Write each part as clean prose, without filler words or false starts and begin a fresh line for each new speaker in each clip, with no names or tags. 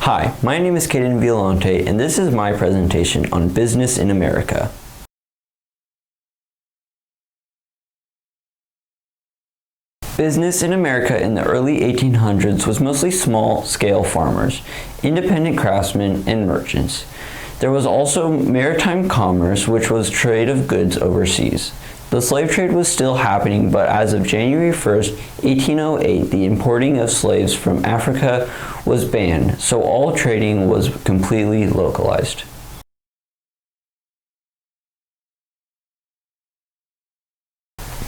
Hi, my name is Caden Violante, and this is my presentation on business in America. Business in America in the early 1800s was mostly small-scale farmers, independent craftsmen, and merchants. There was also maritime commerce, which was trade of goods overseas. The slave trade was still happening, but as of January 1st, 1808, the importing of slaves from Africa was banned, so all trading was completely localized.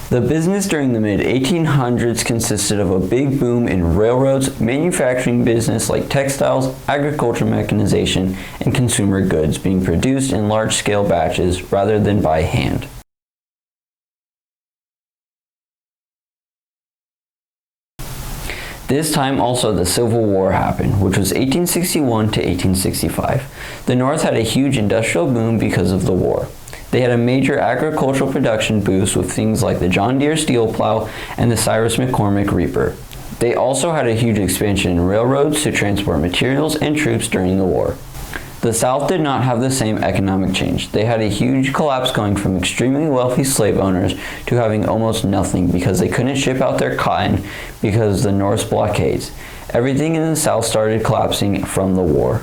The business during the mid-1800s consisted of a big boom in railroads, manufacturing business like textiles, agricultural mechanization, and consumer goods being produced in large-scale batches rather than by hand. This time also the Civil War happened, which was 1861 to 1865. The North had a huge industrial boom because of the war. They had a major agricultural production boost with things like the John Deere steel plow and the Cyrus McCormick reaper. They also had a huge expansion in railroads to transport materials and troops during the war. The South did not have the same economic change. They had a huge collapse going from extremely wealthy slave owners to having almost nothing because they couldn't ship out their cotton because of the North's blockades. Everything in the South started collapsing from the war.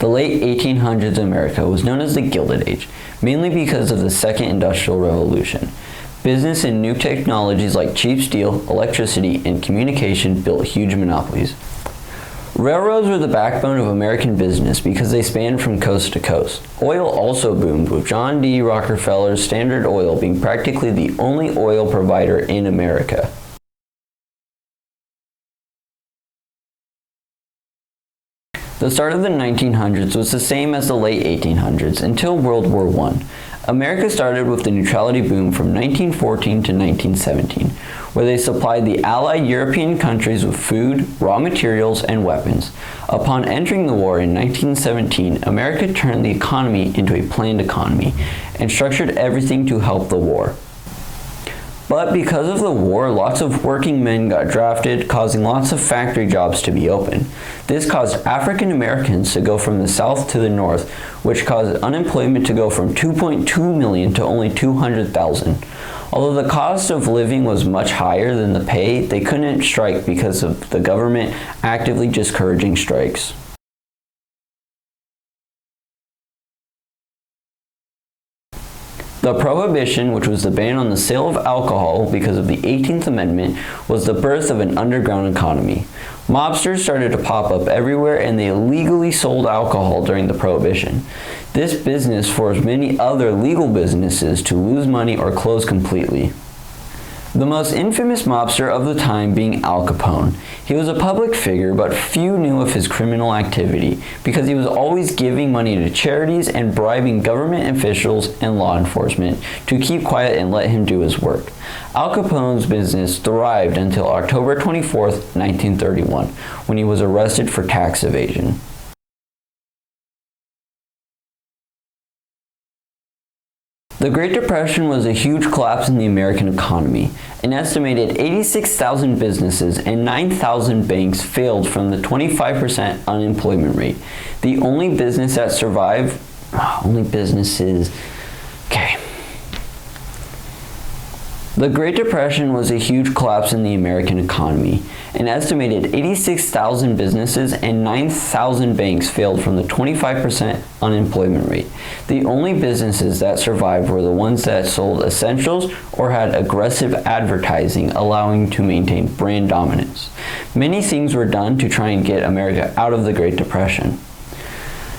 The late 1800s America was known as the Gilded Age, mainly because of the Second Industrial Revolution. Business and new technologies like cheap steel, electricity, and communication built huge monopolies. Railroads were the backbone of American business because they spanned from coast to coast. Oil also boomed, with John D. Rockefeller's Standard Oil being practically the only oil provider in America. The start of the 1900s was the same as the late 1800s until World War I. America started with the neutrality boom from 1914 to 1917, where they supplied the Allied European countries with food, raw materials, and weapons. Upon entering the war in 1917, America turned the economy into a planned economy and structured everything to help the war. But because of the war, lots of working men got drafted, causing lots of factory jobs to be open. This caused African Americans to go from the South to the North, which caused unemployment to go from 2.2 million to only 200,000. Although the cost of living was much higher than the pay, they couldn't strike because of the government actively discouraging strikes. The Prohibition, which was the ban on the sale of alcohol because of the 18th Amendment, was the birth of an underground economy. Mobsters started to pop up everywhere and they illegally sold alcohol during the Prohibition. This business forced many other legal businesses to lose money or close completely. The most infamous mobster of the time being Al Capone. He was a public figure, but few knew of his criminal activity because he was always giving money to charities and bribing government officials and law enforcement to keep quiet and let him do his work. Al Capone's business thrived until October 24, 1931, when he was arrested for tax evasion. The Great Depression was a huge collapse in the American economy. An estimated 86,000 businesses and 9,000 banks failed from the 25% unemployment rate. The only business that survived, The Great Depression was a huge collapse in the American economy. An estimated 86,000 businesses and 9,000 banks failed from the 25% unemployment rate. The only businesses that survived were the ones that sold essentials or had aggressive advertising, allowing to maintain brand dominance. Many things were done to try and get America out of the Great Depression.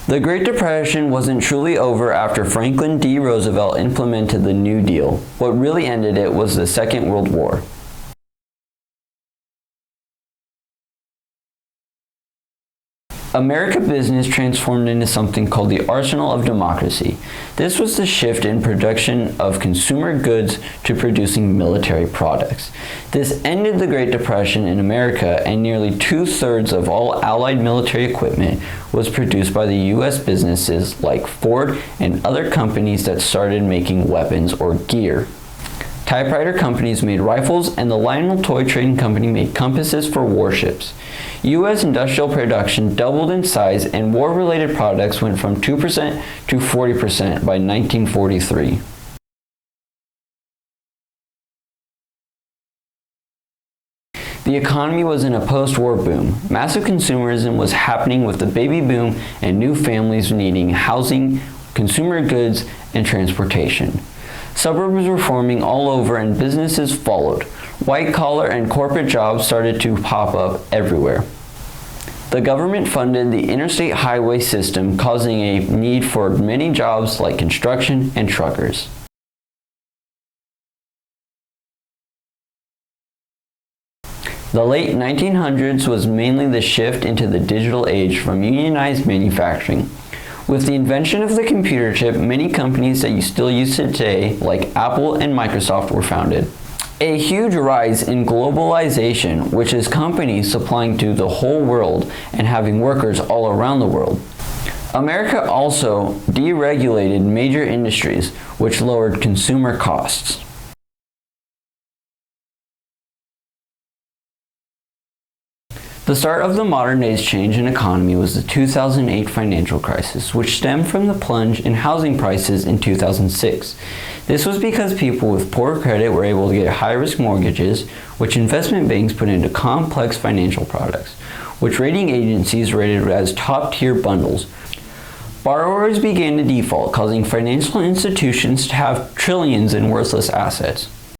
The Great Depression wasn't truly over after Franklin D. Roosevelt implemented the New Deal. What really ended it was the Second World War. America business transformed into something called the arsenal of democracy. This was the shift in production of consumer goods to producing military products. This ended the Great Depression in America, and nearly 2/3 of all Allied military equipment was produced by the U.S. businesses like Ford and other companies that started making weapons or gear. Typewriter companies made rifles, and the Lionel Toy Trading Company made compasses for warships. U.S. industrial production doubled in size, and war-related products went from 2% to 40% by 1943. The economy was in a post-war boom. Massive consumerism was happening with the baby boom and new families needing housing, consumer goods, and transportation. Suburbs were forming all over and businesses followed. White-collar and corporate jobs started to pop up everywhere. The government funded the interstate highway system, causing a need for many jobs like construction and truckers. The late 1900s was mainly the shift into the digital age from unionized manufacturing. With the invention of the computer chip, many companies that you still use today, like Apple and Microsoft, were founded. A huge rise in globalization, which is companies supplying to the whole world and having workers all around the world. America also deregulated major industries, which lowered consumer costs. The start of the modern day's change in economy was the 2008 financial crisis, which stemmed from the plunge in housing prices in 2006. This was because people with poor credit were able to get high-risk mortgages, which investment banks put into complex financial products, which rating agencies rated as top-tier bundles. Borrowers began to default, causing financial institutions to have trillions in worthless assets.